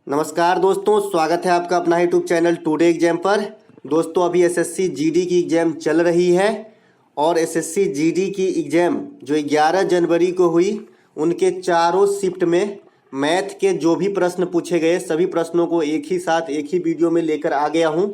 नमस्कार दोस्तों, स्वागत है आपका अपना यूट्यूब चैनल टुडे एग्जाम पर। दोस्तों अभी एसएससी जीडी की एग्ज़ाम चल रही है और एसएससी जीडी की एग्ज़ाम जो 11 जनवरी को हुई, उनके चारों शिफ्ट में मैथ के जो भी प्रश्न पूछे गए सभी प्रश्नों को एक ही साथ एक ही वीडियो में लेकर आ गया हूं,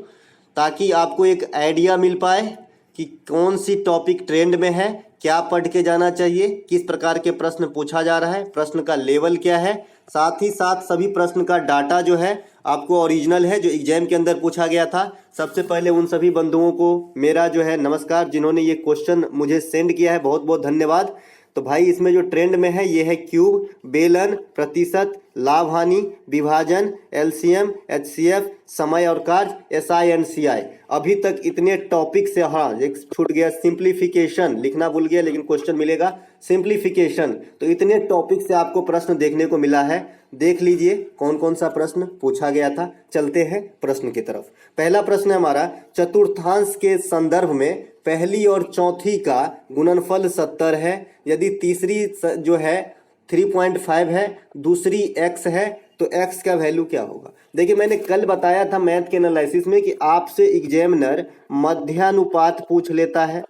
ताकि आपको एक आइडिया मिल पाए कि कौन सी टॉपिक ट्रेंड में है, क्या पढ़ के जाना चाहिए, किस प्रकार के प्रश्न पूछा जा रहा है, प्रश्न का लेवल क्या है। साथ ही साथ सभी प्रश्न का डाटा जो है आपको ओरिजिनल है, जो एग्जाम के अंदर पूछा गया था। सबसे पहले उन सभी बंधुओं को मेरा जो है नमस्कार, जिन्होंने ये क्वेश्चन मुझे सेंड किया है, बहुत बहुत धन्यवाद। तो भाई इसमें जो ट्रेंड में है ये है क्यूब, बेलन, प्रतिशत, लाभ हानि, विभाजन, एलसीएम, एचसीएफ, समय और कार्य, एसआई एंड सीआई। अभी तक इतने टॉपिक से, हाँ एक छूट गया, सिंप्लीफिकेशन लिखना भूल गया, लेकिन क्वेश्चन मिलेगा सिंप्लीफिकेशन। तो इतने टॉपिक से आपको प्रश्न देखने को मिला है। देख लीजिए कौन कौन सा प्रश्न पूछा गया था। चलते हैं प्रश्न की तरफ। पहला प्रश्न है हमारा, चतुर्थांश के संदर्भ में पहली और चौथी का गुणनफल 70 है, यदि तीसरी जो है 3.5 है, दूसरी x है, तो x का वैल्यू क्या होगा। देखिए मैंने कल बताया था मैथ के एनालिसिस में कि आपसे एग्जामिनर मध्यानुपात पूछ लेता है,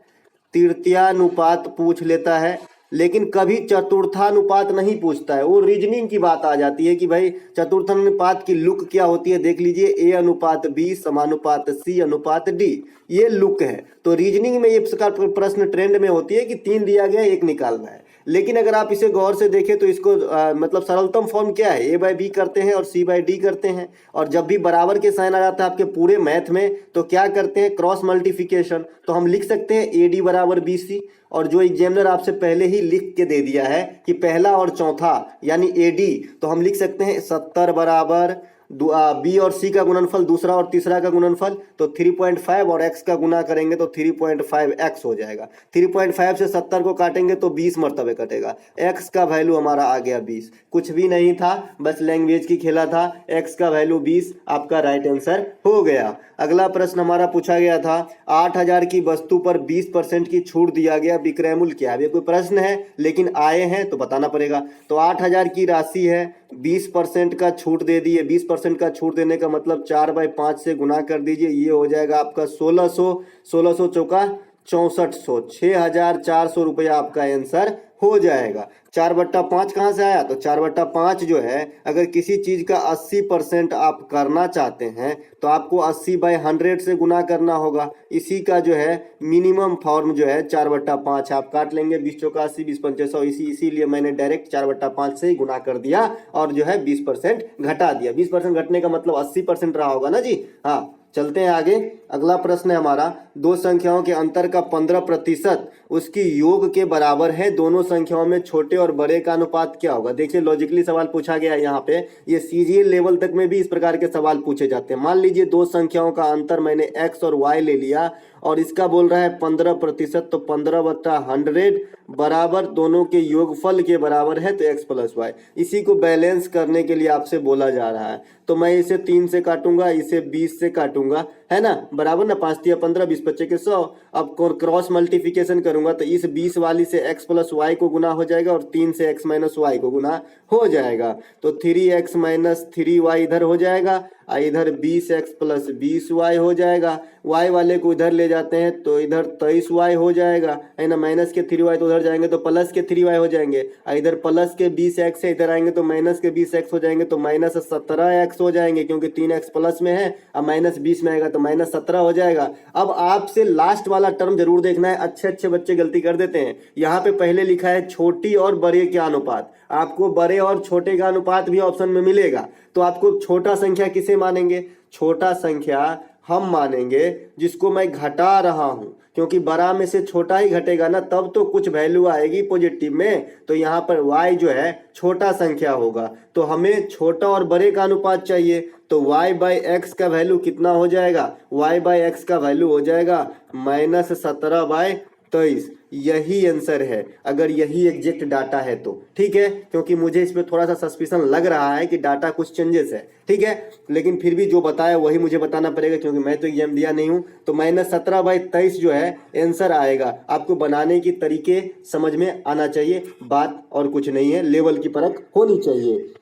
तृतीयानुपात पूछ लेता है, लेकिन कभी चतुर्थानुपात नहीं पूछता है। वो रीजनिंग की बात आ जाती है कि भाई चतुर्थानुपात की लुक क्या होती है। देख लीजिए a अनुपात b समानुपात c अनुपात d, ये लुक है। तो रीजनिंग में ये प्रश्न ट्रेंड में होती है कि 3 दिया गया, 1 निकालना है। लेकिन अगर आप इसे गौर से देखें तो इसको मतलब सरलतम फॉर्म क्या है, a/b करते हैं और c/d करते हैं। और जब भी बराबर के साइन आ जाता है आपके पूरे मैथ में, तो क्या करते हैं, क्रॉस मल्टीप्लिकेशन। तो हम लिख सकते हैं AD बराबर BC, और जो एग्जामिनर आपसे पहले ही लिख के दे दिया है कि पहला और चौथा यानी AD, तो हम लिख सकते हैं 70 बराबर B और C का गुणनफल, दूसरा और तीसरा का गुणनफल, तो 3.5 और x का गुना करेंगे तो 3.5x हो जाएगा। 3.5 से 70 को काटेंगे तो 20 मरतबे कटेगा। x का वैल्यू हमारा आ गया 20। कुछ भी नहीं था, बस लैंग्वेज की खेला था। x का वैल्यू 20 आपका राइट आंसर हो गया। अगला प्रश्न हमारा पूछा गया था, 8000 की वस्तु पर 20% की छूट दिया गया, विक्रय मूल्य क्या है। ये कोई प्रश्न है लेकिन आए हैं तो बताना पड़ेगा। तो 8000 की राशि है, 20% का छूट दे दिए। 20% का छूट देने का मतलब 4/5 से गुना कर दीजिए, ये हो जाएगा आपका 1600। 1600 चौका 6400, 6400 रुपया आपका आंसर हो जाएगा। 4/5 कहाँ से आया, तो 4/5 जो है, अगर किसी चीज का 80% आप करना चाहते हैं तो आपको 80/100 से गुना करना होगा। इसी का जो है मिनिमम फॉर्म जो है 4/5 आप काट लेंगे। 20 चौका 80, 20 पंचे 100, इसीलिए मैंने डायरेक्ट 4/5 से ही गुना कर दिया और जो है 20% घटा दिया। 20% घटने का मतलब 80% रहा होगा ना जी। हाँ चलते हैं आगे। अगला प्रश्न है हमारा, दो संख्याओं के अंतर का 15% उसकी योग के बराबर है, दोनों संख्याओं में छोटे और बड़े का अनुपात क्या होगा। देखिए लॉजिकली सवाल पूछा गया है यहाँ पे। ये CGL लेवल तक में भी इस प्रकार के सवाल पूछे जाते हैं। मान लीजिए दो संख्याओं का अंतर मैंने x और y ले लिया और इसका बोल रहा है 15%, तो 15/100 बराबर दोनों के योगफल के बराबर है, तो x + y। इसी को बैलेंस करने के लिए आपसे बोला जा रहा है। तो मैं इसे 3 से काटूंगा, इसे 20 से काटूंगा, है ना, बराबर ना। 5 × 15, 20 × 25 = 100। अब क्रॉस मल्टीप्लिकेशन करूंगा तो इस 20 वाली से x + y को गुना हो जाएगा और 3 से x - y को गुना हो जाएगा। तो 3x - 3y इधर हो जाएगा, इधर 20x + 20y हो जाएगा। y वाले को इधर ले जाते हैं तो इधर 23y हो जाएगा, है ना। माइनस के 3y तो उधर जाएंगे तो प्लस के 3y हो जाएंगे। इधर प्लस के 20x है, इधर आएंगे तो माइनस के 20x हो जाएंगे, तो -17x हो जाएंगे, क्योंकि 3x प्लस में है। अब -20 में आएगा तो -17 हो जाएगा। अब आपसे लास्ट वाला टर्म जरूर देखना है। अच्छे बच्चे गलती कर देते हैं। यहाँ पे पहले लिखा है छोटी और बड़े के अनुपात, आपको बड़े और छोटे का अनुपात भी ऑप्शन में मिलेगा। तो आपको छोटा संख्या किसे मानेंगे, छोटा संख्या हम मानेंगे जिसको मैं घटा रहा हूं, क्योंकि बड़ा में से छोटा ही घटेगा ना, तब तो कुछ वैल्यू आएगी पॉजिटिव में। तो यहाँ पर y जो है छोटा संख्या होगा, तो हमें छोटा और बड़े का अनुपात चाहिए। तो y/x का वैल्यू कितना हो जाएगा, y/x का वैल्यू हो जाएगा -17/23। यही आंसर है, अगर यही एग्जैक्ट डाटा है तो। ठीक है, क्योंकि मुझे इसमें थोड़ा सा सस्पिशन लग रहा है कि डाटा कुछ चेंजेस है। ठीक है, लेकिन फिर भी जो बताया वही मुझे बताना पड़ेगा, क्योंकि मैं तो एग्जाम दिया नहीं हूं। तो -17/23 जो है आंसर आएगा। आपको बनाने की तरीके समझ में आना चाहिए, बात और कुछ नहीं है, लेवल की परख होनी चाहिए।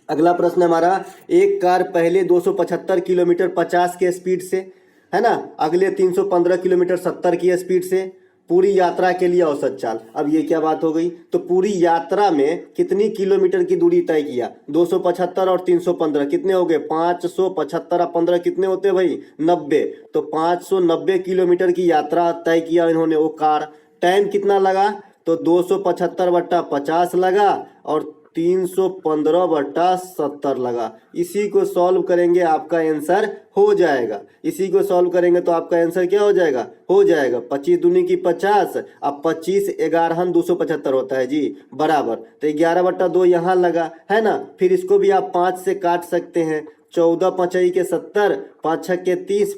अगला प्रश्न हमारा, एक कार पहले 275 किलोमीटर 50 के स्पीड से, है ना, अगले 315 किलोमीटर 70 की स्पीड से, पूरी यात्रा के लिए औसत चाल। अब ये क्या बात हो गई, तो पूरी यात्रा में कितनी किलोमीटर की दूरी तय किया, 275 और 315 कितने हो गए, 575 और 15 कितने होते हैं भाई, 90। तो 590 किलोमीटर की यात्रा तय किया इन्होंने, वो कार। टाइम कितना लगा, तो 275/50 लगा और 315/70 लगा। इसी को सॉल्व करेंगे आपका आंसर हो जाएगा। इसी को सॉल्व करेंगे तो आपका आंसर क्या हो जाएगा, हो जाएगा 25 दूनी की 50, अब 25 11 275 होता है जी, बराबर। तो 11/2 यहाँ लगा, है ना। फिर इसको भी आप 5 से काट सकते हैं, 14 5 के 70, 5 6 के 30,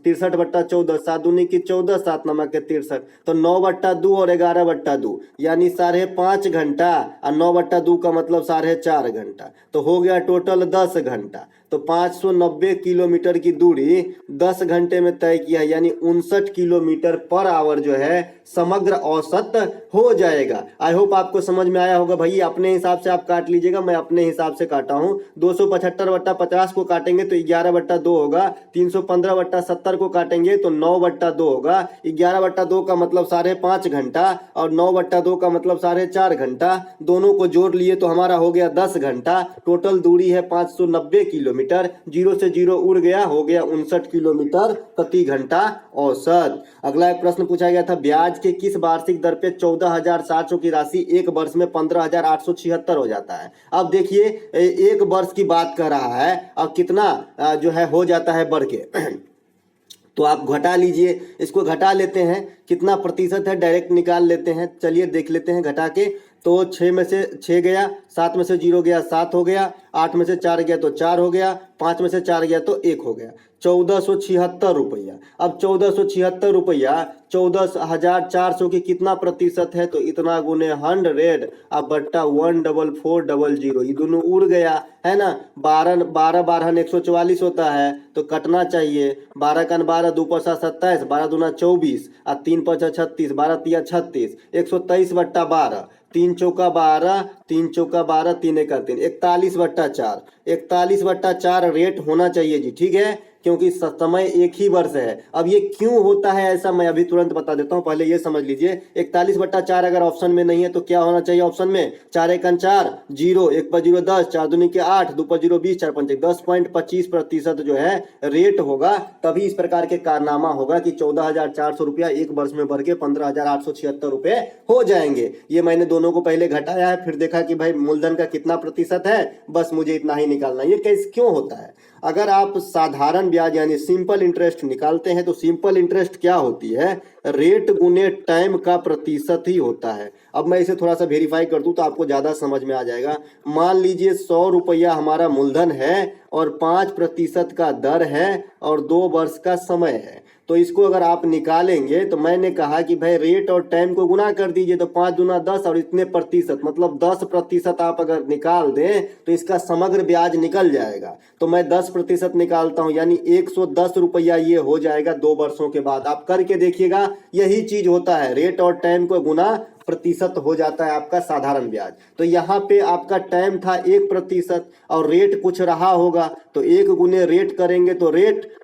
63/14, 7 दूनी की 14, 7 नमक के 63, तो 9/2 और 11/2 यानी 5.5 घंटा, और 9/2 का मतलब 4.5 घंटा, तो हो गया टोटल 10 घंटा। तो 590 किलोमीटर की दूरी 10 घंटे में तय किया, यानी 59 किलोमीटर पर आवर जो है समग्र औसत हो जाएगा। आई होप आपको समझ में आया होगा भाई। अपने हिसाब से आप काट लीजिएगा, मैं अपने हिसाब से काटा हूँ। 275/50 को काटेंगे तो 11/2 होगा, 315/70 को काटेंगे तो 9/2 होगा। 11/2 का मतलब 5.5 घंटा और 9/2 का मतलब 4.5 घंटा, दोनों को जोड़ लिए तो हमारा हो गया 10 घंटा। टोटल दूरी है 590 किलोमीटर, जीरो से जीरो उड़ गया, हो गया 59 किलोमीटर प्रति घंटा औसत। अगला एक प्रश्न पूछा गया था, ब्याज के किस वार्षिक दर पे 14,700 की राशि एक वर्ष में 15,876 हो जाता है। अब देखिए एक वर्ष की बात कर रहा है, अब कितना जो है हो जाता है बढ़ के तो आप घटा लीजिए, इसको घटा लेते हैं, कितना प्रतिशत है डायरेक्ट निकाल लेते हैं। चलिए देख लेते हैं घटा के। तो 6 में से 6 गया, 7 में से 0 गया 7 हो गया, 8 में से 4 गया तो 4 हो गया, 5 में से 4 गया तो 1 हो गया, 1476 रुपया। अब 1476 रुपया 14,400 की कितना प्रतिशत है, तो इतना गुने 100 अब बट्टा 14400, ये दोनों उड़ गया, है ना। 12 12 12 144 होता है, तो कटना चाहिए। 12 का 12, 2 5 27, 12 दूना 24 और 3 5 36, 12 3 36, 123/12, 3 चौका 12, 3 चौका 12, 3 1 3, 41/4, 41/4 रेट होना चाहिए जी, ठीक है, क्योंकि समय एक ही वर्ष है। अब ये क्यों होता है ऐसा मैं अभी तुरंत बता देता हूं, पहले ये समझ लीजिए। 41/4 अगर ऑप्शन में नहीं है तो क्या होना चाहिए ऑप्शन में, 4 1 4 0, 1 पर 0 10, 4 दूनी के 8, 2 पर 0 20, 4 5 10.25% जो है रेट होगा। तभी इस प्रकार के कारनामा होगा कि 14,400 रुपया एक वर्ष में बढ़ के 15,876 रुपए हो जाएंगे। ये मैंने दोनों को पहले घटाया है, फिर देखा कि भाई मूलधन का कितना प्रतिशत है, बस मुझे इतना ही निकालना है। ये कैसे क्यों होता है, अगर आप साधारण ब्याज यानी सिंपल इंटरेस्ट निकालते हैं तो सिंपल इंटरेस्ट क्या होती है, रेट गुने टाइम का प्रतिशत ही होता है। अब मैं इसे थोड़ा सा वेरीफाई कर दूं तो आपको ज्यादा समझ में आ जाएगा। मान लीजिए 100 रुपया हमारा मूलधन है और 5% का दर है और 2 वर्ष का समय है, तो इसको अगर आप निकालेंगे तो मैंने कहा कि भाई रेट और टाइम को गुना कर दीजिए, तो 5 दूना 10 और इतने प्रतिशत मतलब 10% आप अगर निकाल दें तो इसका समग्र ब्याज निकल जाएगा। तो मैं 10% निकालता हूं, यानी 110 रुपया ये हो जाएगा 2 वर्षों के बाद। आप करके देखिएगा, यही चीज होता है, रेट और टाइम को गुना प्रतिशत हो जाता है आपका साधारण ब्याज। तो यहाँ पे आपका टाइम था 1% और रेट कुछ रहा होगा, तो 1 गुने रेट करेंगे तो रेट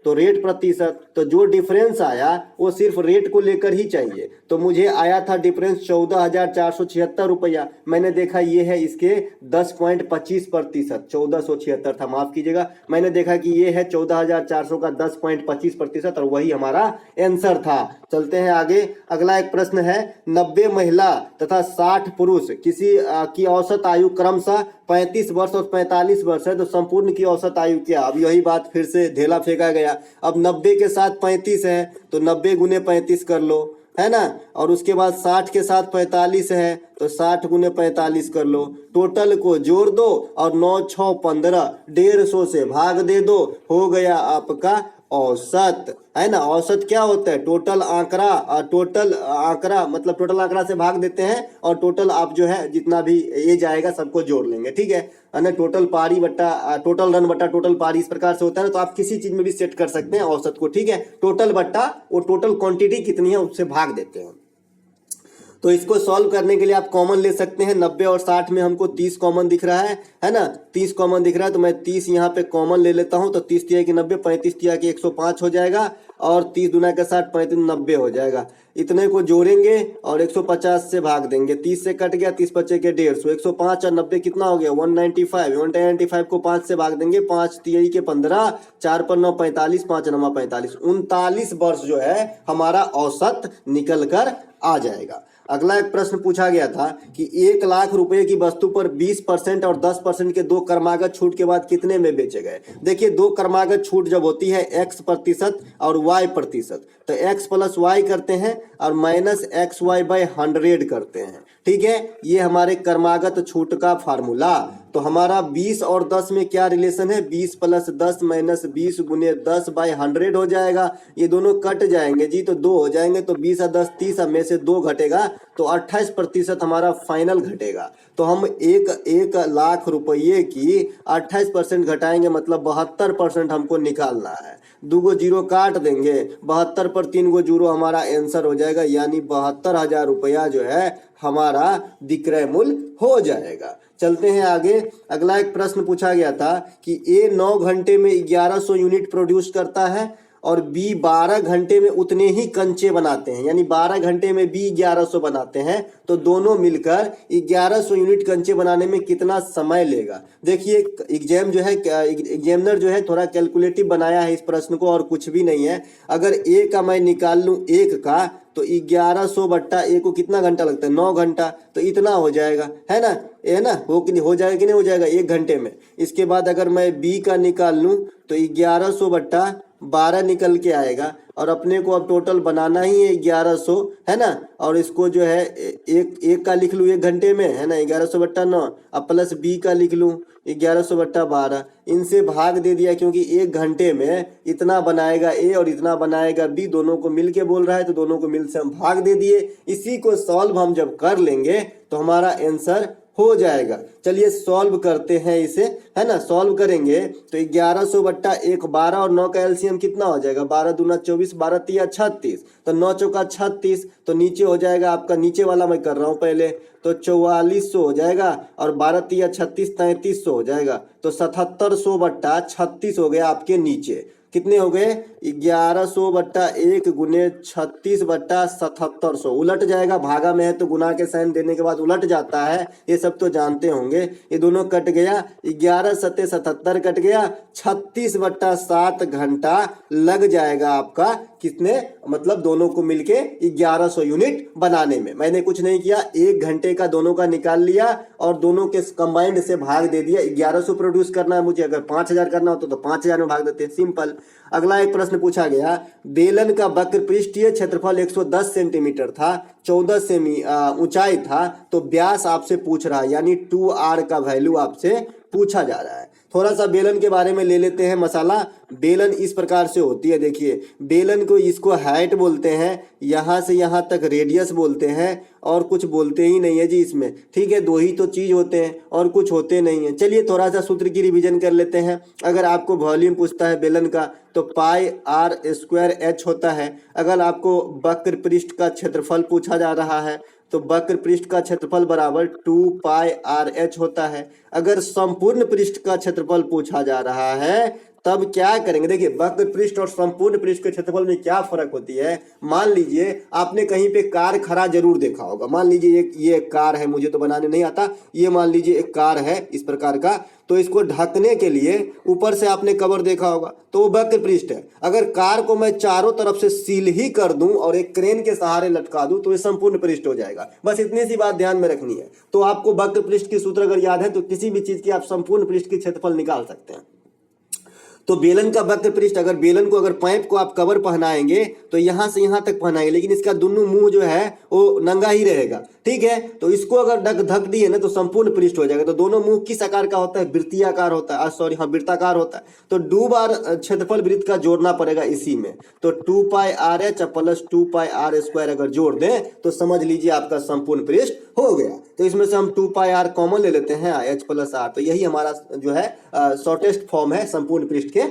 प्रतिशत, तो जो डिफरेंस आया वो सिर्फ रेट को लेकर ही चाहिए। तो मुझे आया था डिफरेंस 14,476 रुपया, मैंने देखा ये है इसके 10.25%, 1476 था, माफ कीजिएगा, मैंने देखा कि ये है 14,400 का 10.25% और वही हमारा आंसर था। चलते हैं आगे। अगला एक प्रश्न है, 90 महिला तथा 60 पुरुष किसी की औसत आयु क्रमशः 35 वर्ष और 45 वर्ष है, तो संपूर्ण की औसत आयु क्या। अब यही बात फिर से ढेला फेंका गया। अब 90 के साथ 35 है तो 90 गुने 35 कर लो, है ना, और उसके बाद 60 के साथ 45 है तो 60 गुने 45 कर लो, टोटल को जोड़ दो और 9 6 15, 150 से भाग दे दो, हो गया आपका औसत, है ना। औसत क्या होता है, टोटल आंकड़ा मतलब टोटल आंकड़ा से भाग देते हैं और टोटल आप जो है जितना भी एज आएगा सबको जोड़ लेंगे, ठीक है ना। टोटल पारी बट्टा टोटल रन बट्टा टोटल पारी, इस प्रकार से होता है ना। तो आप किसी चीज में भी सेट कर सकते हैं औसत को, ठीक है। टोटल बट्टा वो टोटल क्वांटिटी कितनी है उससे भाग देते हैं। तो इसको सॉल्व करने के लिए आप कॉमन ले सकते हैं। 90 और 60 में हमको 30 कॉमन दिख रहा है ना, 30 कॉमन दिख रहा है, तो मैं 30 यहाँ पे कॉमन ले लेता हूँ। तो 30 तिया की 90, 35 तिया की 105 हो जाएगा, और 30 दूना के 60, 35 90 हो जाएगा। इतने को जोड़ेंगे और 150 से भाग देंगे, 30 से कट गया, 30 बचे के 150, 105 और 90 कितना हो गया 195, 195 को 5 से भाग देंगे, 5 तिया के 15, 4 पर 9 45, 5 9 45, 39 वर्ष जो है हमारा औसत निकल कर आ जाएगा। अगला एक प्रश्न पूछा गया था कि 1 लाख रुपए की वस्तु पर 20% और 10% के दो क्रमागत छूट के बाद कितने में बेचे गए। देखिए, दो क्रमागत छूट जब होती है x% और y%, तो x प्लस वाई करते हैं और माइनस XY/100 करते हैं। ठीक है, ये हमारे क्रमागत छूट का फार्मूला। तो हमारा 20 और 10 में क्या रिलेशन है, 20 प्लस 10 माइनस 20 गुने 10/100 हो जाएगा। ये दोनों कट जाएंगे जी, तो 2 हो जाएंगे, तो 20 और 10 30, में से 2 घटेगा, तो 28% हमारा फाइनल घटेगा। तो हम 1 लाख रुपये की 28% घटाएंगे, मतलब 72% हमको निकालना है। 2 गो जीरो काट देंगे, 72 पर 3 गो जीरो हमारा आंसर हो जाएगा, यानी 72,000 रुपया जो है हमारा विक्रय मूल्य हो जाएगा। चलते हैं आगे। अगला एक प्रश्न पूछा गया था कि ए 9 घंटे में 1100 यूनिट प्रोड्यूस करता है और बी 12 घंटे में उतने ही कंचे बनाते हैं, यानी 12 घंटे में बी 1100 बनाते हैं, तो दोनों मिलकर 1100 यूनिट कंचे बनाने में कितना समय लेगा। देखिए, एग्जामिनर जो है थोड़ा कैलकुलेटिव बनाया है इस प्रश्न को, और कुछ भी नहीं है। अगर ए का मैं निकाल लूं 1 का, तो 1100 बट्टा ए को कितना घंटा लगता है, 9 घंटा, तो इतना हो जाएगा, है ना, ये ना हो जाएगा कि नहीं हो जाएगा 1 घंटे में। इसके बाद अगर मैं बी का निकाल लूं तो 1100 बट्टा 12 निकल के आएगा, और अपने को अब टोटल बनाना ही है 1100, है ना, और इसको जो है एक का लिख लूँ 1 घंटे में, है ना, 1100 बट्टा 9, अब प्लस बी का लिख लूँ 1100 बट्टा 12, इनसे भाग दे दिया, क्योंकि 1 घंटे में इतना बनाएगा ए और इतना बनाएगा बी, दोनों को मिल के बोल रहा है, तो दोनों को मिल से हम भाग दे दिए। इसी को सॉल्व हम जब कर लेंगे तो हमारा आंसर हो जाएगा। चलिए सॉल्व करते हैं इसे, है ना। सॉल्व करेंगे तो 1100 बट्टा 1 12, और 9 का एलसीएम कितना हो जाएगा, 12 दूना 24, 12 तिया 36, तो 9 चौका 36, तो नीचे हो जाएगा आपका, नीचे वाला मैं कर रहा हूँ पहले, तो 4400 हो जाएगा, और 12 तिया 36, 3300 हो जाएगा, तो 7700 बट्टा 36 हो गया आपके नीचे। कितने हो गए, 1100 बट्टा 1 गुने 36 बट्टा 7700। उलट जाएगा, भागा में है तो गुना के साइन देने के बाद उलट जाता है, ये सब तो जानते होंगे। ये दोनों कट गया, 11 सत्ते 77 कट गया, 36 बट्टा 7 घंटा लग जाएगा आपका, कितने, मतलब दोनों को मिलके 1100 यूनिट बनाने में। मैंने कुछ नहीं किया, 1 घंटे का दोनों का निकाल लिया और दोनों के कंबाइंड से भाग दे दिया। 1100 प्रोड्यूस करना है मुझे, अगर 5000 करना हो तो 5000 में भाग देते हैं, सिंपल। अगला एक प्रश्न पूछा गया, बेलन का वक्र पृष्ठीय क्षेत्रफल 110 सेंटीमीटर था, 14 सेमी ऊंचाई था, तो व्यास आपसे पूछ रहा है, यानी 2r का वैल्यू आपसे पूछा जा रहा है। थोड़ा सा बेलन के बारे में ले लेते हैं मसाला। बेलन इस प्रकार से होती है, देखिए, बेलन को इसको हाइट बोलते हैं, यहाँ से यहाँ तक रेडियस बोलते हैं, और कुछ बोलते ही नहीं है जी इसमें, ठीक है, 2 ही तो चीज होते हैं और कुछ होते नहीं है। चलिए थोड़ा सा सूत्र की रिवीजन कर लेते हैं। अगर आपको वॉल्यूम पूछता है बेलन का तो पाई आर स्क्वायर एच होता है। अगर आपको वक्र पृष्ठ का क्षेत्रफल पूछा जा रहा है तो वक्र पृष्ठ का क्षेत्रफल बराबर 2 पाई आर एच होता है। अगर संपूर्ण पृष्ठ का क्षेत्रफल पूछा जा रहा है तब क्या करेंगे, देखिए वक्र पृष्ठ और संपूर्ण पृष्ठ के क्षेत्रफल में क्या फर्क होती है। मान लीजिए आपने कहीं पे कार खड़ा जरूर देखा होगा, मान लीजिए ये कार है, मुझे तो बनाने नहीं आता, ये मान लीजिए एक कार है इस प्रकार का, तो इसको ढकने के लिए ऊपर से आपने कवर देखा होगा, तो वो वक्र पृष्ठ है। अगर कार को मैं चारों तरफ से सील ही कर दूं और एक क्रेन के सहारे लटका दूं तो ये संपूर्ण पृष्ठ हो जाएगा। बस इतनी सी बात ध्यान में रखनी है। तो आपको वक्र पृष्ठ की सूत्र अगर याद है तो किसी भी चीज की आप संपूर्ण पृष्ठ की क्षेत्रफल निकाल सकते हैं। तो बेलन का वक्र पृष्ठ, अगर बेलन को, अगर पाइप को आप कवर पहनाएंगे तो यहां से यहां तक पहनाएंगे, लेकिन इसका दोनों मुंह जो है वो नंगा ही रहेगा, ठीक है। तो इसको अगर ढक दिए ना तो संपूर्ण पृष्ठ हो जाएगा। तो दोनों मुंह किस आकार का होता है, वृत्तीयाकार होता है, सॉरी हाँ वृत्ताकार होता है। तो 2 बार क्षेत्रफल वृत्त का जोड़ना पड़ेगा इसी में। तो 2 pi R H plus 2 pi R square अगर जोड़ दें तो समझ लीजिए आपका संपूर्ण पृष्ठ हो गया। तो इसमें से हम 2 पाई आर कॉमन ले लेते हैं, एच प्लस आर, तो यही हमारा जो है शॉर्टेस्ट फॉर्म है संपूर्ण पृष्ठ के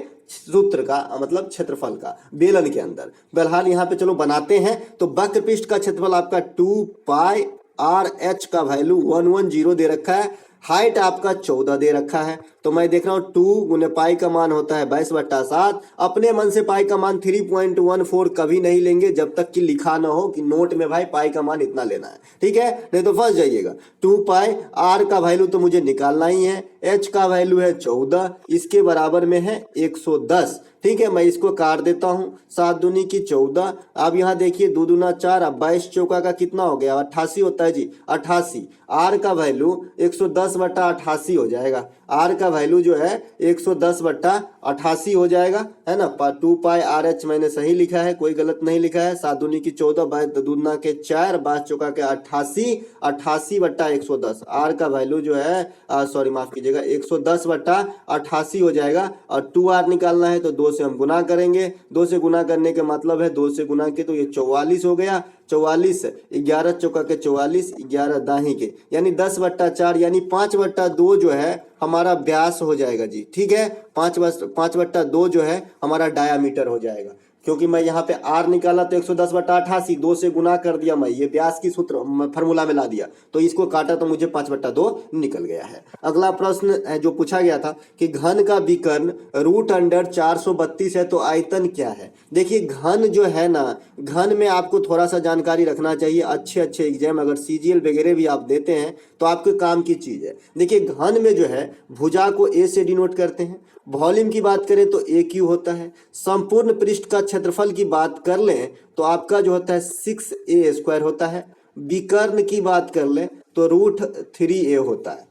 सूत्र का मतलब क्षेत्रफल का बेलन के अंदर। बहरहाल यहाँ पे चलो बनाते हैं। तो वक्र पृष्ठ का क्षेत्रफल आपका 2 पाई आर एच का वैल्यू 110 दे रखा है। हाइट आपका 14 दे रखा है। तो मैं देख रहा हूँ 2 गुने पाई का मान होता है 22/7। अपने मन से पाई का मान 3.14 कभी नहीं लेंगे जब तक कि लिखा ना हो कि नोट में भाई पाई का मान इतना लेना है, ठीक है, नहीं तो फंस जाइएगा। 2 पाई आर का वैल्यू तो मुझे निकालना ही है, एच का वैल्यू है 14, इसके बराबर में है 110, ठीक है। मैं इसको काट देता हूं, 7 दूनी की 14। अब यहाँ देखिए 2 दूना 4, अब 22 चौका का कितना हो गया, 88 होता है जी, 88। आर का वैल्यू 110/88 हो जाएगा। आर का वैल्यू जो है 110/88 हो जाएगा, है ना। 2 पाई आर एच मैंने सही लिखा है, कोई गलत नहीं लिखा है। 7 दूनी की 14, 22 दूना के 4, 22 चौका के 88, 88/110। आर का वैल्यू जो है सॉरी माफ कीजिएगा 110/88 हो जाएगा। और 2r निकालना है तो 2 से हम गुना करेंगे। 2 से गुना करने का मतलब है 2 से गुना के तो ये 44 हो गया। 44, 11 चौका के 44, 11 दाही के, यानी 10/4 यानी 5/2 जो है हमारा व्यास हो जाएगा जी, ठीक है। 5/2 जो है हमारा डायामीटर हो जाएगा। क्योंकि मैं यहाँ पे r निकाला तो 110/88, 2 से गुना कर दिया, मैं ये व्यास की सूत्र फार्मूला में ला दिया, तो इसको काटा तो मुझे 5/2 निकल गया है। अगला प्रश्न है जो पूछा गया था कि घन का विकर्ण √432 है तो आयतन क्या है। देखिए घन जो है ना, घन में आपको थोड़ा सा जानकारी रखना चाहिए। अच्छे अच्छे एग्जाम अगर सीजीएल वगैरह भी आप देते हैं तो आपके काम की चीज है। देखिए घन में जो है भुजा को ए से डिनोट करते हैं, वॉल्यूम की बात करें तो AQ होता है, संपूर्ण पृष्ठ का क्षेत्रफल की बात कर लें तो आपका जो होता है 6a² होता है, विकर्ण की बात कर लें तो √3a होता है।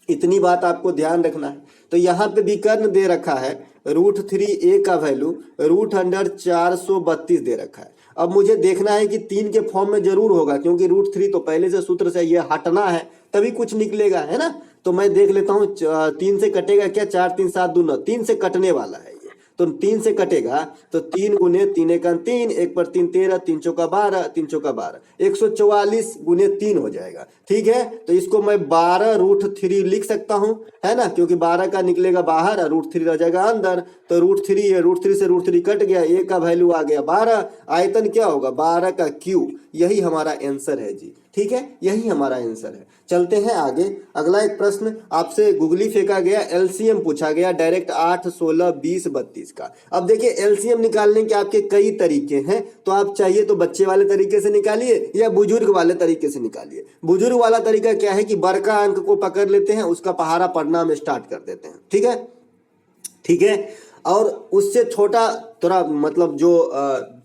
इतनी बात आपको ध्यान रखना है। तो यहाँ पे विकर्ण दे रखा है √3a का वैल्यू √432 दे रखा है। अब मुझे देखना है कि 3 के फॉर्म में जरूर होगा, क्योंकि √3 तो पहले से सूत्र से ये हटना है तभी कुछ निकलेगा, है ना। तो मैं देख लेता हूँ 3 से कटेगा क्या, 4 3 7 2 9, 3 से कटने वाला है ये। तो 3 से कटेगा तो 3 गुने 3 1 3, 1 पर 3 13, 3 चौका 12, 3 चौका 12, 144 गुने 3 हो जाएगा, ठीक है। तो इसको मैं 12√3 लिख सकता हूँ, है ना, क्योंकि 12 का निकलेगा बाहर और √3 रह जाएगा अंदर। तो √3 है, √3 से √3 कट गया, a का वैल्यू आ गया 12। आयतन क्या होगा, 12 का क्यूब। यही हमारा आंसर है जी, ठीक है, यही हमारा आंसर है। चलते हैं आगे। अगला एक प्रश्न आपसे गुगली फेंका गया, एलसीएम पूछा गया डायरेक्ट 8 16 20 32 का। अब देखिए एलसीएम निकालने के आपके कई तरीके हैं, तो आप चाहिए तो बच्चे वाले तरीके से निकालिए या बुजुर्ग वाले तरीके से निकालिए। बुजुर्ग वाला तरीका क्या है कि बड़का अंक को पकड़ लेते हैं, उसका पहाड़ा पढ़ना हम स्टार्ट कर देते हैं, ठीक है, ठीक है। और उससे छोटा थोड़ा मतलब जो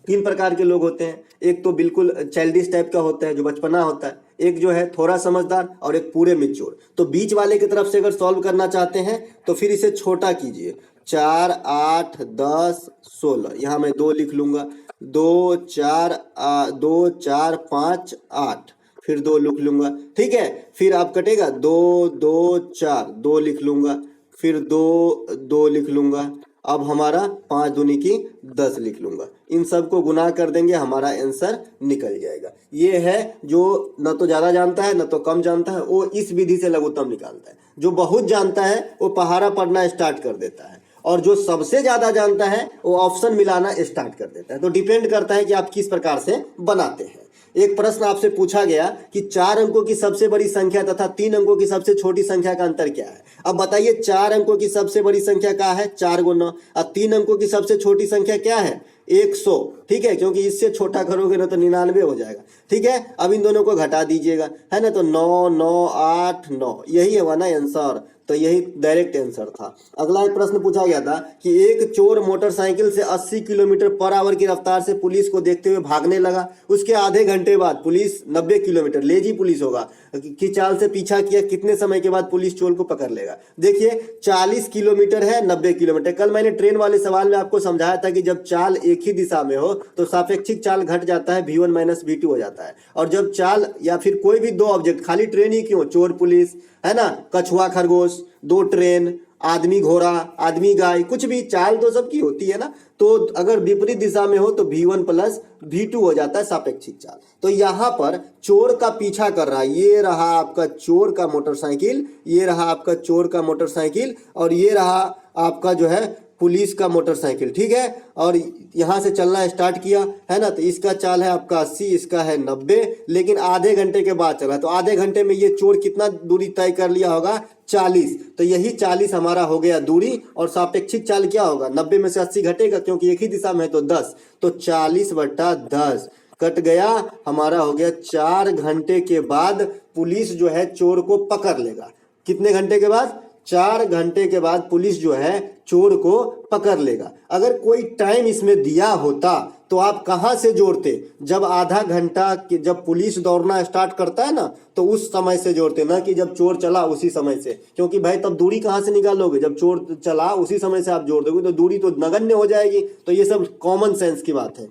3 प्रकार के लोग होते हैं, एक तो बिल्कुल चाइल्डिश टाइप का होता है जो बचपना होता है, एक जो है थोड़ा समझदार, और एक पूरे मैच्योर। तो बीच वाले की तरफ से अगर सॉल्व करना चाहते हैं तो फिर इसे छोटा कीजिए, 4 8 10 16, यहाँ मैं 2 लिख लूंगा, 2 4 5 8, फिर 2 लिख लूंगा, ठीक है। फिर आप कटेगा 2 2 4, 2 लिख लूंगा, फिर 2 2 लिख लूंगा। अब हमारा 5 दूनी की 10 लिख लूंगा। इन सब को गुना कर देंगे, हमारा आंसर निकल जाएगा। ये है जो न तो ज्यादा जानता है न तो कम जानता है, वो इस विधि से लघुत्तम निकालता है। जो बहुत जानता है वो पहाड़ा पढ़ना स्टार्ट कर देता है, और जो सबसे ज्यादा जानता है वो ऑप्शन मिलाना स्टार्ट कर देता है। तो डिपेंड करता है कि आप किस प्रकार से बनाते हैं। एक प्रश्न आपसे पूछा गया कि 4 अंकों की सबसे बड़ी संख्या तथा 3 अंकों की सबसे छोटी संख्या का अंतर क्या है। अब बताइए 4 अंकों की सबसे बड़ी संख्या क्या है, 4 गुना, और 3 अंकों की सबसे छोटी संख्या क्या है, 100, ठीक है, क्योंकि इससे छोटा करोगे ना तो 99 हो जाएगा, ठीक है। अब इन दोनों को घटा दीजिएगा, है ना, तो 9 9 8 9, यही है ना आंसर। तो यही डायरेक्ट आंसर था। अगला एक प्रश्न पूछा गया था कि एक चोर मोटरसाइकिल से 80 किलोमीटर पर आवर की रफ्तार से पुलिस को देखते हुए भागने लगा। उसके आधे घंटे बाद पुलिस 90 किलोमीटर, लेजी पुलिस होगा, की चाल से पीछा किया। कितने समय के बाद पुलिस चोर को पकड़ लेगा। देखिए 40 किलोमीटर है, 90 किलोमीटर। कल मैंने ट्रेन वाले सवाल में आपको समझाया था कि जब चाल एक ही दिशा में हो तो सापेक्षिक चाल घट जाता है, v1 - v2 हो जाता है। और जब चाल या फिर कोई भी 2 ऑब्जेक्ट, खाली ट्रेन ही क्यों, चोर पुलिस, है ना, कछुआ खरगोश, 2 ट्रेन, आदमी घोड़ा, आदमी गाय, कुछ भी चाल तो सबकी होती है ना। तो अगर विपरीत दिशा में हो तो v1 + v2 हो जाता है सापेक्षिक चाल। तो यहाँ पर चोर का पीछा कर रहा है, ये रहा आपका चोर का मोटरसाइकिल, ये रहा आपका चोर का मोटरसाइकिल, और ये रहा आपका जो है पुलिस का मोटरसाइकिल, ठीक है, और यहाँ से चलना स्टार्ट किया है ना, तो इसका चाल है आपका 80, इसका है 90, लेकिन आधे घंटे के बाद चला, तो आधे घंटे में ये चोर कितना दूरी तय कर लिया होगा, 40। तो यही 40 हमारा हो गया दूरी, और सापेक्षिक चाल क्या होगा, 90 में से 80 घटेगा क्योंकि एक ही दिशा में है, तो 10, तो 40/10 कट गया, हमारा हो गया 4 घंटे के बाद पुलिस जो है चोर को पकड़ लेगा। कितने घंटे के बाद, 4 घंटे के बाद पुलिस जो है चोर को पकड़ लेगा। अगर कोई टाइम इसमें दिया होता तो आप कहां से जोड़ते, जब आधा घंटा जब पुलिस दौड़ना स्टार्ट करता है ना, तो उस समय से जोड़ते, ना कि जब चोर चला उसी समय से, क्योंकि भाई तब दूरी कहां से निकालोगे, जब चोर चला उसी समय से आप जोड़ दोगे तो दूरी तो नगण्य हो जाएगी। तो ये सब कॉमन सेंस की बात है।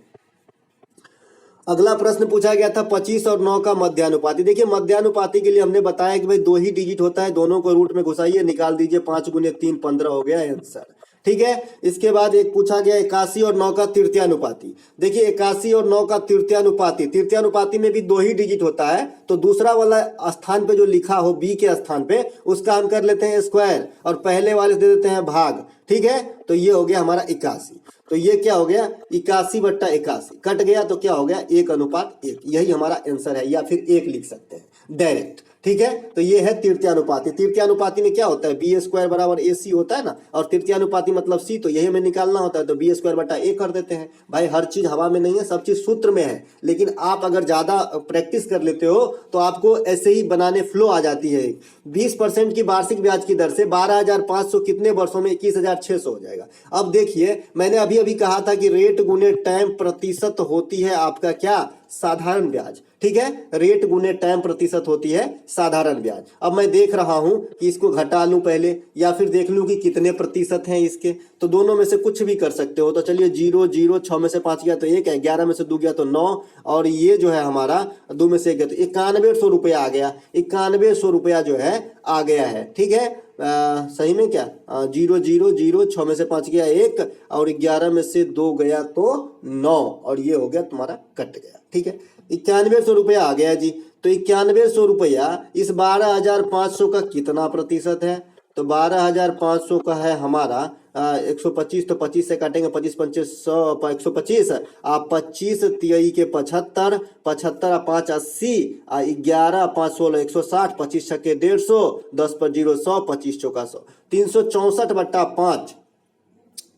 अगला प्रश्न पूछा गया था 25 और 9 का मध्यानुपाती। देखिए मध्यानुपाती के लिए हमने बताया कि भाई 2 ही डिजिट होता है, दोनों को रूट में घुसाइए, निकाल दीजिए, 5 गुने 3 15 हो गया आंसर, ठीक है। इसके बाद एक पूछा गया 81 और 9 का तृतीयानुपाती। देखिए 81 और 9 का तृतीयानुपाती, तृतीयानुपाती में भी 2 ही डिजिट होता है, तो दूसरा वाला स्थान पे जो लिखा हो बी के स्थान पे उसका हम कर लेते हैं स्क्वायर, और पहले वाले दे देते हैं भाग, ठीक है। तो ये हो गया हमारा 81, तो ये क्या हो गया 81/81 कट गया, तो क्या हो गया 1:1, यही हमारा आंसर है, या फिर 1 लिख सकते हैं डायरेक्ट, ठीक है। तो ये है तृतीयानुपाती। तृतीयानुपाती में क्या होता है, बी स्क्वायर बराबर ए सी होता है ना, और तृतीयानुपाती मतलब सी, तो यही हमें निकालना होता है, तो बी स्क्वायर बटा ए कर देते हैं। भाई हर चीज हवा में नहीं है, सब चीज सूत्र में है, लेकिन आप अगर ज्यादा प्रैक्टिस कर लेते हो तो आपको ऐसे ही बनाने फ्लो आ जाती है। 20% की वार्षिक ब्याज की दर से 12,500 कितने वर्षों में 21,600 हो जाएगा। अब देखिए मैंने अभी अभी कहा था कि रेट गुने टाइम प्रतिशत होती है आपका क्या, साधारण ब्याज, ठीक है। रेट गुने टाइम प्रतिशत होती है साधारण ब्याज। अब मैं देख रहा हूं कि इसको घटा लूं पहले, या फिर देख लूं कि कितने प्रतिशत हैं इसके, तो दोनों में से कुछ भी कर सकते हो। तो चलिए 0 0, 6 में से 5 गया तो 1 है, 11 में से 2 गया तो 9, और ये जो है हमारा 2 में से 1 गया तो 9100 रुपया आ गया, 9100 रुपया जो है आ गया है, ठीक है। सही में क्या 0 0 0, 6 में से 5 गया 1, और 11 में से 2 गया तो 9, और ये हो गया तुम्हारा कट गया, ठीक है। 9100 रुपया आ गया जी। तो 9100 रुपया इस 12,500 का कितना प्रतिशत है, तो 12,500 का है हमारा 125, तो 25 से काटेंगे, 25 पंचे 100, 125, आप 25 तियई के 75, 75 5 80, 11 5 16 160, 25 छक्के 150, 10 पर 0 100, 25 चौका 100, 364/5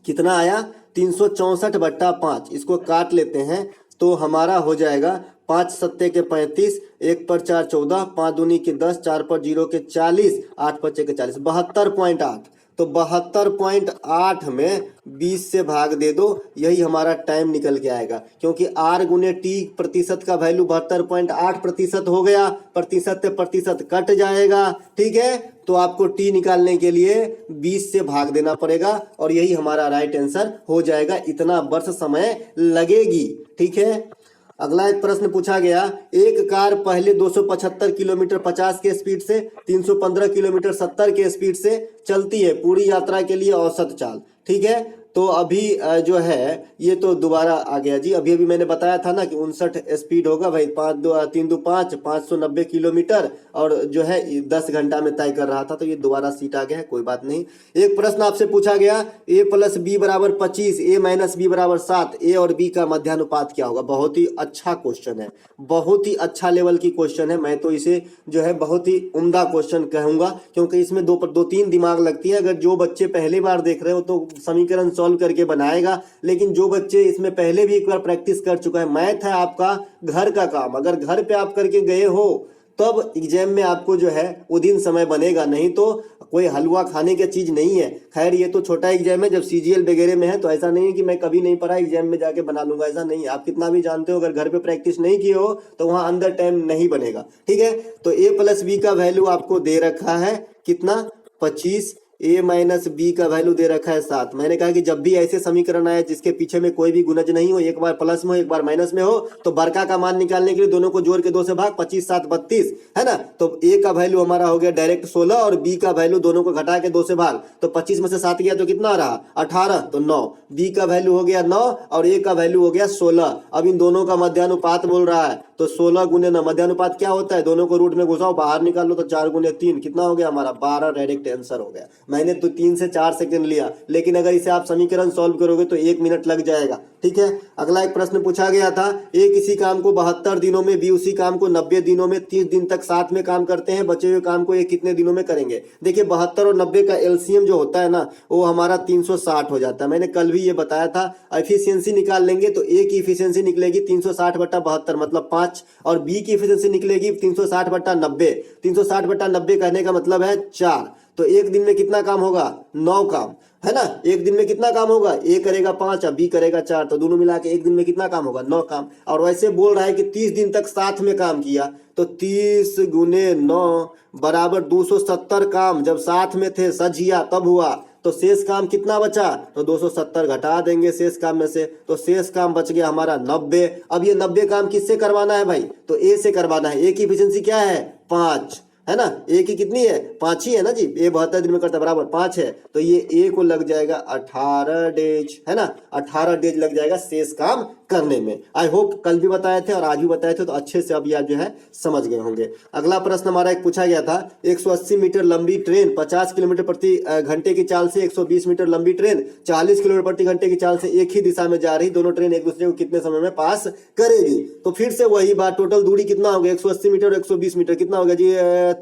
कितना आया, 364/5। इसको काट लेते हैं तो हमारा हो जाएगा 5 सत्ते के 35, 1 पर 4 14, 5 दूनी के 10, 4 पर 0 के 40, 8 पर 6 के 40, 72.8। तो 72.8 में 20 से भाग दे दो, यही हमारा टाइम निकल के आएगा, क्योंकि R गुने T प्रतिशत का वैल्यू 72.8% हो गया, प्रतिशत से प्रतिशत कट जाएगा, ठीक है। तो आपको T निकालने के लिए 20 से भाग देना पड़ेगा, और यही हमारा राइट आंसर हो जाएगा, इतना वर्ष समय लगेगी, ठीक है। अगला एक प्रश्न पूछा गया, एक कार पहले 275 किलोमीटर 50 के स्पीड से 315 किलोमीटर 70 के स्पीड से चलती है, पूरी यात्रा के लिए औसत चाल, ठीक है। तो अभी जो है ये तो दोबारा आ गया जी, अभी अभी मैंने बताया था ना कि 59 स्पीड होगा भाई, 5 2 3 2 5 590 किलोमीटर, और जो है 10 घंटा में तय कर रहा था, तो ये दोबारा सीट आ गया है, कोई बात नहीं। एक प्रश्न आपसे पूछा गया, a + b = 25, a - b = 7, a और b का मध्यानुपात क्या होगा। बहुत ही अच्छा क्वेश्चन है, बहुत ही अच्छा लेवल की क्वेश्चन है, मैं तो इसे जो है बहुत ही उम्दा क्वेश्चन कहूंगा, क्योंकि इसमें 2-3 दिमाग लगती है। अगर जो बच्चे पहली बार देख रहे हो तो समीकरण सॉल्व करके बनाएगा, लेकिन जो बच्चे इसमें पहले भी एक बार प्रैक्टिस कर चुका है, मैथ है आपका घर का काम, अगर घर पे आप करके गए हो तब एग्जाम में आपको जो है वो दिन समय बनेगा, नहीं तो कोई हलवा खाने की चीज नहीं है। खैर ये तो छोटा एग्जाम है, जब CGL वगैरह में है तो ऐसा नहीं है कि मैं कभी नहीं पढ़ा एग्जाम में जाके बना लूंगा, ऐसा नहीं है। आप कितना भी जानते हो, अगर घर पे प्रैक्टिस नहीं किए हो तो वहां अंदर टाइम नहीं बनेगा, ठीक है। तो a + b का वैल्यू आपको दे रखा है कितना, 25, a - b का वैल्यू दे रखा है 7। मैंने कहा कि जब भी ऐसे समीकरण आए जिसके पीछे में कोई भी गुणज नहीं हो, एक बार प्लस में हो एक बार माइनस में हो, तो बड़का का मान निकालने के लिए दोनों को जोड़ के 2 से भाग, 25 7 32 है ना। तो a का वैल्यू हमारा हो गया डायरेक्ट 16, और b का वैल्यू दोनों को घटा के 2 से भाग, तो 25 में से 7 गया तो कितना रहा 18, तो 9। b का वैल्यू हो गया 9 और a का वैल्यू हो गया 16। अब इन दोनों का मध्यानुपात बोल रहा है, तो 16 गुने 9, मध्यानुपात क्या होता है, दोनों को रूट में घुसाओ बाहर निकालो तो 4 गुने 3 कितना हो गया हमारा 12, डायरेक्ट आंसर हो गया। मैंने तो 3 से 4 सेकंड लिया, लेकिन अगर इसे आप समीकरण सॉल्व करोगे तो 1 मिनट लग जाएगा। ठीक है, अगला एक प्रश्न पूछा गया था, ए किसी काम को 72 दिनों में, बी उसी काम को 90 दिनों में, 30 दिन तक साथ में काम करते हैं, बचे हुए काम को ये कितने दिनों में करेंगे। देखिए 72 और 90 का एलसीएम जो होता है ना वो हमारा 360 हो जाता है। मैंने कल भी ये बताया था, एफिशिएंसी निकाल लेंगे तो ए की एफिशिएंसी निकलेगी 360/72 मतलब 5, और बी की एफिशिएंसी निकलेगी 360/90। 360/90 कहने का मतलब है 4। तो एक दिन में कितना काम होगा, 9 काम, है ना। एक दिन में कितना काम होगा, ए करेगा 5 और बी करेगा 4, तो दोनों मिला के एक दिन में कितना काम होगा, 9 काम। और वैसे बोल रहा है कि 30 दिन तक साथ में काम किया, तो 30 गुने 9 बराबर 270 काम जब साथ में थे, सझिया तब हुआ। तो शेष काम कितना बचा, तो 270 घटा देंगे शेष काम में से, तो शेष काम बच गया हमारा 90। अब ये 90 काम किससे करवाना है भाई, तो ए से करवाना है। ए की एफिशिएंसी क्या है, 5 है ना, ए की कितनी है, 5 ही है ना जी, ए 72 दिन में करता बराबर 5 है, तो ये ए को लग जाएगा 18 डेज, है ना, 18 डेज लग जाएगा शेष काम करने में। आई होप कल भी बताए थे और आज भी बताए थे, तो अच्छे से अभी आप जो है समझ गए होंगे। अगला प्रश्न हमारा एक पूछा गया था, 180 मीटर लंबी ट्रेन 50 किलोमीटर प्रति घंटे की चाल से, 120 मीटर लंबी ट्रेन 40 किलोमीटर प्रति घंटे की चाल से एक ही दिशा में जा रही, दोनों ट्रेन एक दूसरे को कितने समय में पास करेगी। तो फिर से वही बात, टोटल दूरी कितना हो गया, 180 मीटर और 120 मीटर कितना हो गया जी,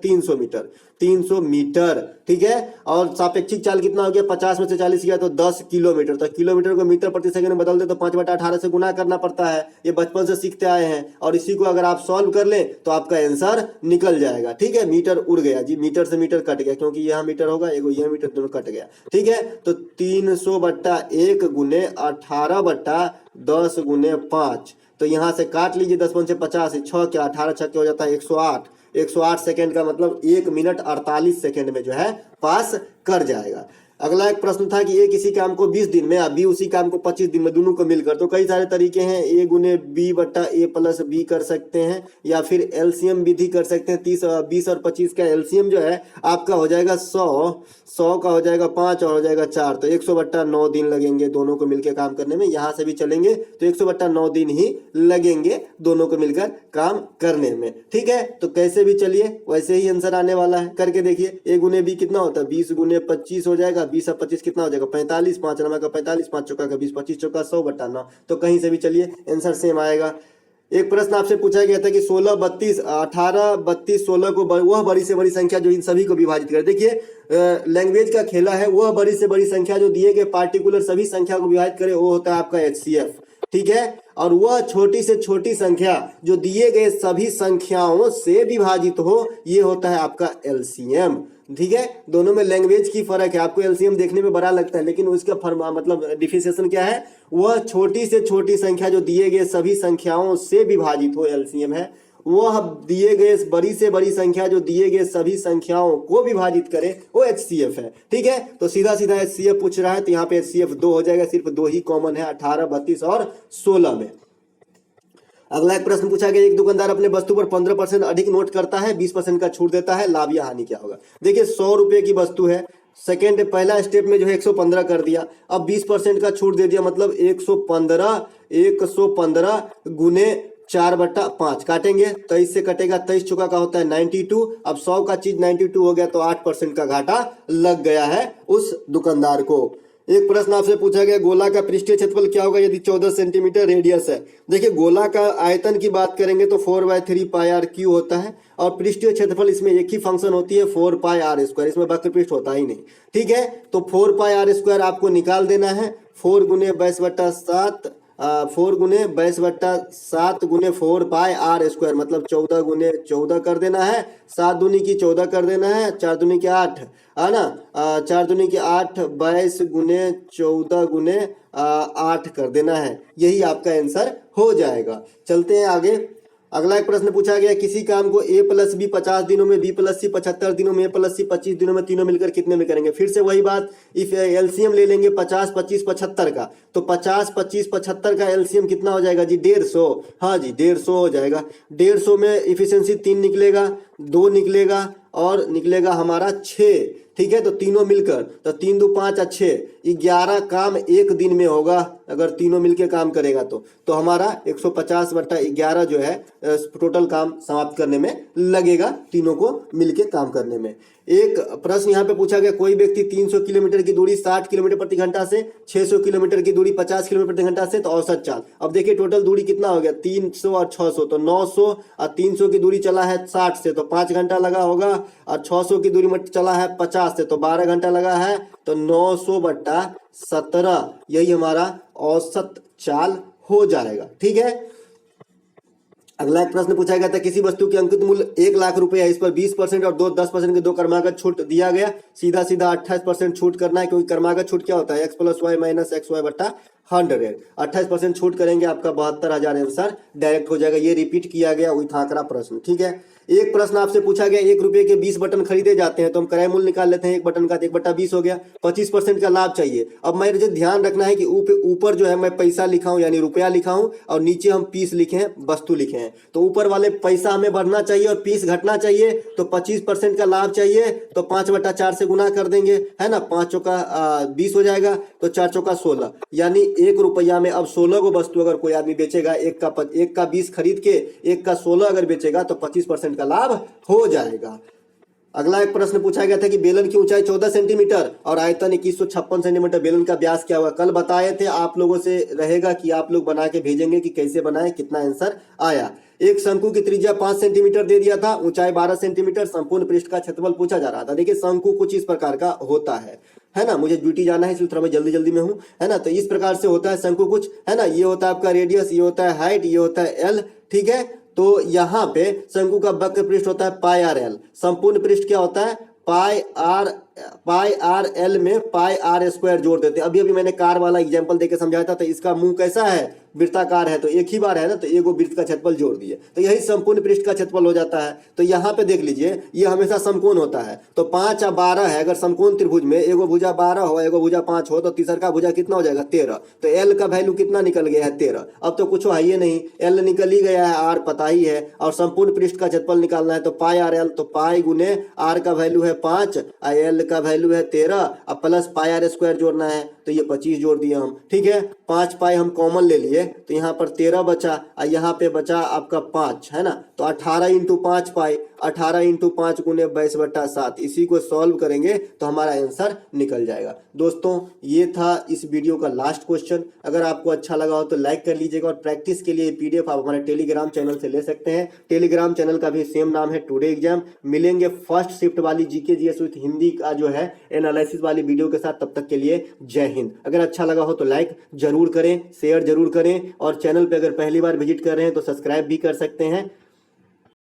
300 मीटर, 300 मीटर। ठीक है, और सापेक्षिक चाल कितना हो गया, 50 में से 40 गया तो 10 किलोमीटर। तो किलोमीटर को मीटर प्रति सेकंड में बदल दे तो 5/18 से गुना करना पड़ता है, ये बचपन से सीखते आए हैं, और इसी को अगर आप सॉल्व कर लें तो आपका आंसर निकल जाएगा। ठीक है, मीटर उड़ गया जी, मीटर से मीटर कट गया, क्योंकि यहाँ मीटर होगा, एगो यह मीटर, दोनों कट गया। ठीक है, तो 300/1 गुने 18/10 गुने 5, तो यहाँ से काट लीजिए, 10 पंचे 50, 6 क्या 18 छक्के हो जाता है 108। 108 सेकेंड का मतलब 1 मिनट 48 सेकेंड में जो है पास कर जाएगा। अगला एक प्रश्न था कि ए किसी काम को 20 दिन में या बी उसी काम को 25 दिन में, दोनों को मिलकर, तो कई सारे तरीके हैं, ए गुने बी बट्टा ए प्लस बी कर सकते हैं, या फिर एलसीएम विधि कर सकते हैं। 20 और 25 का एलसीएम जो है आपका हो जाएगा 100 का हो जाएगा 5 और हो जाएगा 4, तो 100/9 दिन लगेंगे दोनों को मिलकर काम करने में। यहाँ से भी चलेंगे तो 100/9 दिन ही लगेंगे दोनों को मिलकर काम करने में। ठीक है, तो कैसे भी चलिए वैसे ही आंसर आने वाला है, करके देखिए। ए गुने बी कितना होता है, 20 गुने 25 हो जाएगा, 20 और 25 कितना हो जाएगा 45, 5 नमा का 45, 5 चौका का 20, 25 चौका 100/9, तो कहीं से भी चलिए आंसर सेम आएगा। एक प्रश्न आपसे पूछा गया था कि 16, 32, 18, 32, 16 को वह बड़ी से बड़ी संख्या जो इन सभी को विभाजित करे। देखिए लैंग्वेज का खेला है, वह बड़ी से बड़ी संख्या जो दिए गए पार्टिकुलर सभी संख्या को विभाजित करे वो होता है आपका एचसीएफ। ठीक है, और वह छोटी से छोटी संख्या जो दिए गए सभी संख्याओं से विभाजित हो ये होता है आपका एलसीएम। ठीक है, दोनों में लैंग्वेज की फर्क है, आपको एलसीएम देखने में बड़ा लगता है लेकिन उसका मतलब डिफिनेशन क्या है, वह छोटी से छोटी संख्या जो दिए गए सभी संख्याओं से विभाजित हो एलसीएम है, वह दिए गए बड़ी से बड़ी संख्या जो दिए गए सभी संख्याओं को विभाजित करे वो एचसीएफ है। ठीक है, तो सीधा सीधा एचसीएफ पूछ रहा है, तो यहाँ पे एचसीएफ 2 हो जाएगा, सिर्फ 2 ही कॉमन है, 18, 32 और 16 में। अगला एक प्रश्न पूछा गया, एक दुकानदार अपने वस्तु पर 15% अधिक नोट करता है, 20% का छूट देता है, लाभ या हानि क्या होगा। देखिए 100 रुपए की वस्तु है, सेकेंड पहला स्टेप में जो है 115 कर दिया, अब 20% का छूट दे दिया, मतलब 115 गुने 4/5 काटेंगे, 23 से कटेगा, 23 चौका का होता है 92। अब 100 का चीज 92 हो गया तो 8% का घाटा लग गया है उस दुकानदार को। एक प्रश्न आपसे पूछा गया, गोला का पृष्ठीय क्षेत्रफल क्या होगा यदि 14 सेंटीमीटर रेडियस है। देखिए गोला का आयतन की बात करेंगे तो 4/3 पाई आर क्यू होता है, और पृष्ठीय क्षेत्रफल इसमें एक ही फंक्शन होती है 4 पाई आर स्क्वायर, इसमें वक्र पृष्ठ होता ही नहीं। ठीक है, तो 4 पाई आर स्क्वायर आपको निकाल देना है, 4 गुने 22/7 4 गुने 22/7 गुने 4 पाई आर स्क्वायर, मतलब 14 गुने 14 कर देना है, 7 दूनी की 14 कर देना है, 4 दूनी की 8 है ना, 4 दूनी की 8, 22 गुने 14 गुने 8 कर देना है, यही आपका आंसर हो जाएगा। चलते हैं आगे। अगला एक प्रश्न पूछा गया, किसी काम को a प्लस बी 50 दिनों में, b प्लस सी 75 दिनों में, a प्लस सी 25 दिनों में, तीनों मिलकर कितने में करेंगे। फिर से वही बात, इफ एलसीएम ले लेंगे 50, 25, 75 का, तो 50, 25, 75 का एलसीएम कितना हो जाएगा जी 150। हाँ जी 150 हो जाएगा। 150 में इफिशियंसी 3 निकलेगा, 2 निकलेगा और निकलेगा हमारा 6। ठीक है। तो तीनों मिलकर, तो 3 दूनी 5 और 6, 11 काम एक दिन में होगा अगर तीनों मिलके काम करेगा तो हमारा 150/11 जो है टोटल काम समाप्त करने में लगेगा, तीनों को मिलके काम करने में। एक प्रश्न यहाँ पे पूछा गया, कोई व्यक्ति 300 किलोमीटर की दूरी 60 किलोमीटर प्रति घंटा से, 600 किलोमीटर की दूरी 50 किलोमीटर प्रति घंटा से, तो औसत चाल। अब देखिए टोटल दूरी कितना हो गया, 300 और 600, तो 900, और 300 की दूरी चला है 60 से तो 5 घंटा लगा होगा, और 600 की दूरी में चला है 50 से तो 12 घंटा लगा है, तो 900/17 यही हमारा औसत चाल हो जाएगा। ठीक है। अगला एक प्रश्न पूछा गया था, किसी वस्तु की अंकित मूल्य 1 लाख रुपए है, इस पर 20% और 10% के 2 क्रमागत छूट दिया गया, सीधा 28% छूट करना है, क्योंकि क्रमागत छूट क्या होता है, x + y - xy/100। 28% छूट करेंगे, आपका 72,000 आंसर डायरेक्ट हो जाएगा। ये रिपीट किया गया विथ आंकड़ा प्रश्न। ठीक है। एक प्रश्न आपसे पूछा गया, 1 रुपए के 20 बटन खरीदे जाते हैं, तो हम क्रय मूल्य निकाल लेते हैं एक बटन का, 1/20 हो गया, 25% का लाभ चाहिए। अब मुझे ध्यान रखना है कि ऊपर जो है मैं पैसा लिखा हूं यानी रुपया लिखा हूं, और नीचे हम पीस लिखे हैं, वस्तु लिखे हैं। तो ऊपर वाले पैसा हमें बढ़ना चाहिए और पीस घटना चाहिए, तो 25% का लाभ चाहिए, तो 5/4 से गुना कर देंगे, है ना। 5 चौका 20 हो जाएगा, तो 4 चौका 16, यानी 1 रुपया में अब 16 को वस्तु अगर कोई आदमी बेचेगा, एक का 20 खरीद के 1 का 16 अगर बेचेगा, तो 25% का लाभ हो जाएगा। अगला एक प्रश्न पूछा गया था कि बेलन की ऊंचाई 14 सेंटीमीटर और आयतन 2156 सेंटीमीटर, बेलन का व्यास क्या होगा। कल बताए थे, आप लोगों से रहेगा कि आप लोग बना के भेजेंगे कि कैसे बनाए, कितना आंसर आया। एक शंकु की त्रिज्या 5 सेंटीमीटर दे दिया था, ऊंचाई 12 सेंटीमीटर, संपूर्ण पृष्ठ का क्षेत्रफल पूछा जा रहा था। देखिए शंकु कुछ इस प्रकार का होता है ना। मुझे ड्यूटी जाना है इसलिए थोड़ा मैं जल्दी में हूं, है ना। तो इस प्रकार से होता है शंकु कुछ, है ना। ये होता है आपका रेडियस, ये होता है हाइट, ये होता है एल। ठीक है। तो यहाँ पे शंकु का वक्र पृष्ठ होता है πr/l, संपूर्ण पृष्ठ क्या होता है πr/l में πr² जोड़ देते हैं। अभी मैंने कार वाला एग्जांपल देके समझाया था, तो इसका मुंह कैसा है, वृत्ताकार है, तो एक ही बार है ना, तो एक वृत्त का क्षेत्रफल जोड़ दिए, तो यही संपूर्ण पृष्ठ का क्षेत्रफल हो जाता है। तो यहाँ पे देख लीजिए, ये हमेशा समकोण होता है, तो 5 और 12 है। अगर समकोण त्रिभुज में एगो भुजा 12 हो, एगो भुजा 5 हो, तो तीसरा का भुजा कितना हो जाएगा, 13। तो एल का वैल्यू कितना निकल गया है, 13। अब तो कुछ है ही नहीं, एल निकल ही गया है, आर पता ही है, और संपूर्ण पृष्ठ का क्षेत्रफल निकालना है, तो πr/l, तो पाई गुने आर का वैल्यू है 5, एल का वैल्यू है 13, अब प्लस πr² जोड़ना है, तो ये 25 जोड़ दिए हम। ठीक है। 5 पाई हम कॉमन ले लिए, तो यहाँ पर 13 बचा, और यहाँ पे बचा आपका 5, है ना। तो 18 × 5 पाई, 18 × 5 गुने 22/7, इसी को सॉल्व करेंगे तो हमारा आंसर निकल जाएगा। दोस्तों ये था इस वीडियो का लास्ट क्वेश्चन। अगर आपको अच्छा लगा हो तो लाइक कर लीजिएगा, और प्रैक्टिस के लिए PDF आप हमारे टेलीग्राम चैनल से ले सकते हैं। टेलीग्राम चैनल का भी सेम नाम है, टुडे एग्जाम। मिलेंगे फर्स्ट शिफ्ट वाली GK GS विथ हिंदी का जो है एनालिसिस वाली वीडियो के साथ। तब तक के लिए जय हिंद। अगर अच्छा लगा हो तो लाइक जरूर करें, शेयर जरूर करें, और चैनल पे अगर पहली बार विजिट कर रहे हैं तो सब्सक्राइब भी कर सकते हैं।